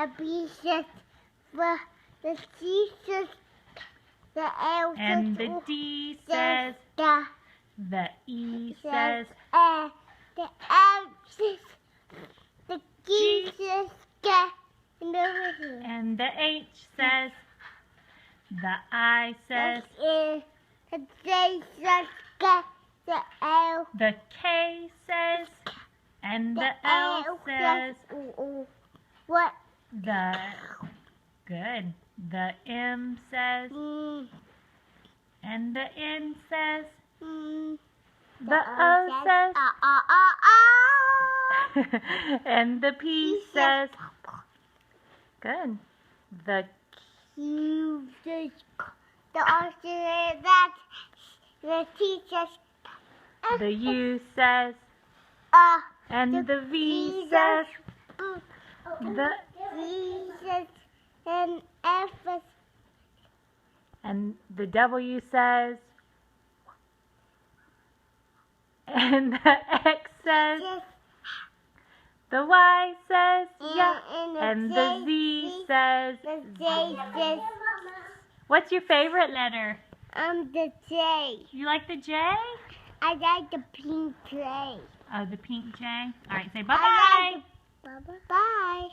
the B says the C says the L says And the D says, the E says, the M says, the G says, and the H says, the I says, the J says, the L, the K says, and the L says, what? Good. The M says, and the N says, the O says, and the P says, good. The Q says, the R says that, the T says, the U says, and the V says, the G says, and F says, and the W says, and the X says, the Y says, yeah, and the Z says, the J says, what's your favorite letter? the J. You like the J? I like the pink J. Oh, the pink J? Alright, say bye-bye. Bye.